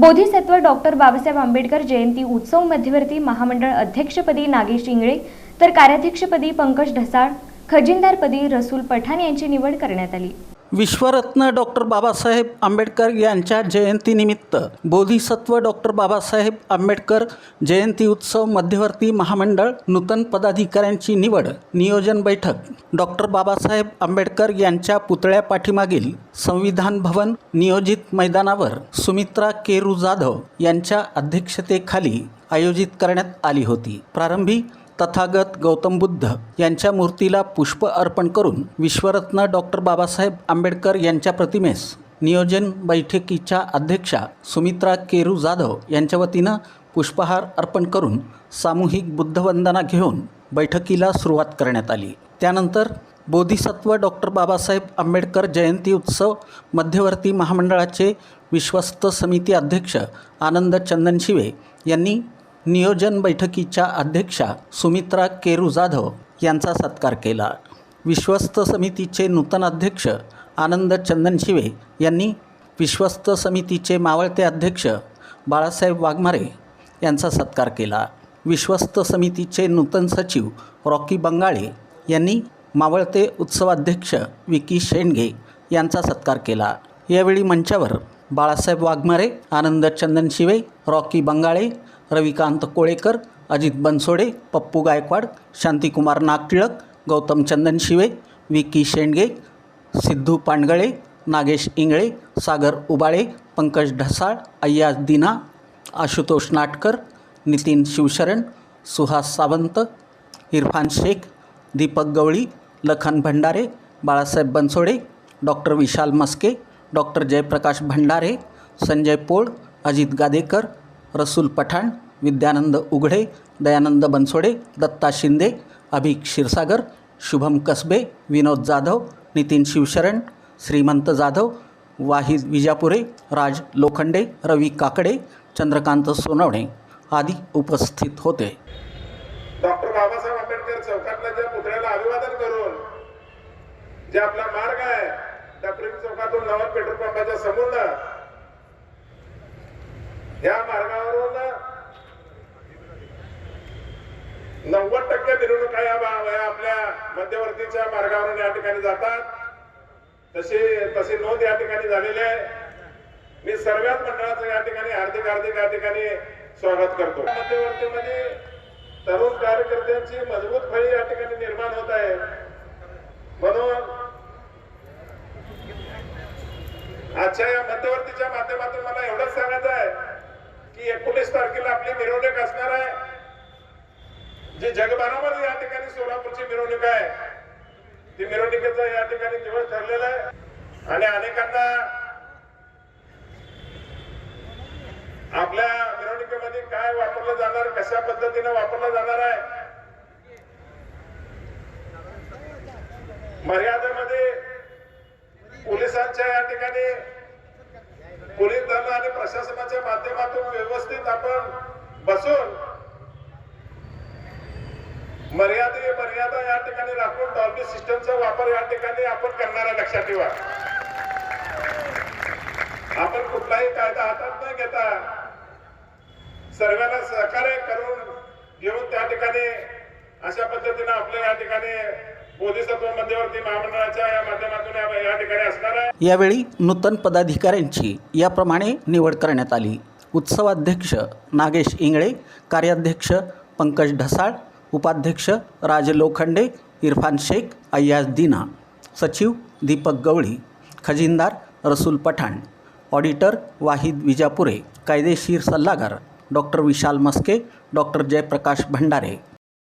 Bodhisattva doctor Babasaheb Ambedkar जयंती उत्सव मध्यवर्ती महामंडळ अध्यक्षपदी नागेश इंगळे तर कार्याध्यक्षपदी पंकज ढसाळ, खजिनदारपदी रसूल पठाण यांची निवड करण्यात आली। विश्वरत्न डॉक्टर बाबासाहेब आंबेडकर यांच्या जयंतीनिमित्त बोधिसत्व डॉक्टर बाबासाहेब आंबेडकर जयंती उत्सव मध्यवर्ती महामंडळ नूतन पदाधिकाऱ्यांची निवड नियोजन बैठक डॉक्टर बाबासाहेब आंबेडकर यांच्या पुतळ्या पाठीमागील संविधान भवन नियोजित मैदानावर सुमित्रा केरू जाधव यांच्या अध्यक्षतेखाली आयोजित करण्यात आली होती। प्रारंभी तथागत गौतम बुद्ध यांच्या मूर्तीला पुष्प अर्पण करून विश्वरत्न डॉक्टर बाबासाहेब आंबेडकर यांच्या प्रतिमेस नियोजन बैठकीच्या अध्यक्षा सुमित्रा केरू जाधव यांच्या वतीनं पुष्पहार अर्पण करून सामूहिक बुद्धवंदना घेऊन बैठकीला सुरुवात करण्यात आली। त्यानंतर बोधिसत्व डॉक्टर बाबासाहेब आंबेडकर जयंती उत्सव मध्यवर्ती महामंडळाचे विश्वस्त समिती अध्यक्ष आनंद चंदनशिवे यांनी नियोजन बैठकीच्या अध्यक्षा सुमित्रा केरू जाधव यांचा सत्कार केला। विश्वस्त समितीचे नूतन अध्यक्ष आनंद चंदनशिवे यांनी विश्वस्त समितीचे मावळते अध्यक्ष बाळासाहेब वाघमारे यांचा सत्कार केला। विश्वस्त समितीचे नूतन सचिव रॉकी बंगाळे यांनी मावळते उत्सवाध्यक्ष विकी शेंडगे यांचा सत्कार केला। यावेळी मंचावर बाळासाहेब वाघमारे, आनंद चंदनशिवे, रॉकी बंगाळे, रविकांत कोळेकर, अजित बनसोडे, पप्पू गायकवाड, शांतिकुमार नागटिळक, गौतम चंदनशिवे, विकी शेंडगे, सिद्धू पांडगळे, नागेश इंगळे, सागर उबाळे, पंकज ढसाळ, अय्याज दिना, आशुतोष नाटकर, नितीन शिवशरण, सुहास सावंत, इरफान शेख, दीपक गवळी, लखन भंडारे, बाळासाहेब बनसोडे, डॉक्टर विशाल मस्के, डॉक्टर जयप्रकाश भंडारे, संजय पोळ, अजित गादेकर, रसूल पठाण, विद्यानंद उघडे, दयानंद बनसोडे, दत्ता शिंदे, अभिक क्षीरसागर, शुभम कसबे, विनोद जाधव, नितीन शिवशरण, श्रीमंत जाधव, वाहिद विजापुरे, राज लोखंडे, रवी काकडे, चंद्रकांत सोनवणे आदी उपस्थित होते। डॉक्टर बाबासाहेब आंबेडकर चौकातल्या ज्या पुतळ्याला अभिवादन करून जे आपला मार्ग आहे त्या प्रेम चौकातून नवा पेट्रोल पंपाच्या समोर या मार्गावरून 90% मिरवणुका या आपल्या मध्यवर्तीच्या मार्गावरून या ठिकाणी जातात। तशी नोंद या ठिकाणी झालेली आहे। मी सर्वच मंडळाचं या ठिकाणी हार्दिक या ठिकाणी स्वागत करतो। मध्यवर्तीमध्ये तरुण कार्यकर्त्यांची मजबूत फळी या ठिकाणी निर्माण होत आहे। म्हणून आजच्या या मध्यवर्तीच्या माध्यमातून मला एवढंच सांगायचं आहे की 19 तारखेला आपली मिरवणूक असणार आहे, जी जगभरामध्ये या ठिकाणी सोलापूरची मिरवणूक आहे। ती मिरवणुकीचा या ठिकाणी दिवस ठरलेला आहे आणि अनेकांना आपल्या मिरवणुकीमध्ये काय वापरलं जाणार, कशा पद्धतीने वापरलं जाणार आहे, मर्यादेमध्ये पोलिसांच्या या ठिकाणी पोलीस दल आणि प्रशासनाच्या माध्यमातून व्यवस्थित आपण बसून मर्यादा या ठिकाणी राखून डॉल्बी सिस्टमचा वापर या ठिकाणी आपण करणार आहे। लक्षात ठेवा, आपण कुठलाही कायदा हातात न घेता सर्वांना सहकार्य करून घेऊन त्या ठिकाणी अशा पद्धतीने आपल्या या ठिकाणी बोधिसत्व मध्यवर्ती महामंडळाच्या या माध्यमातून या ठिकाणी असणार आहे। यावेळी नूतन पदाधिकाऱ्यांची याप्रमाणे निवड करण्यात आली। उत्सवाध्यक्ष नागेश इंगळे, कार्याध्यक्ष पंकज ढसाळ, उपाध्यक्ष राज लोखंडे, इरफान शेख, अय्याज दिना, सचिव दीपक गवळी, खजिनदार रसूल पठाण, ऑडिटर वाहिद विजापुरे, कायदेशीर सल्लागार डॉक्टर विशाल मस्के, डॉक्टर जयप्रकाश भंडारे।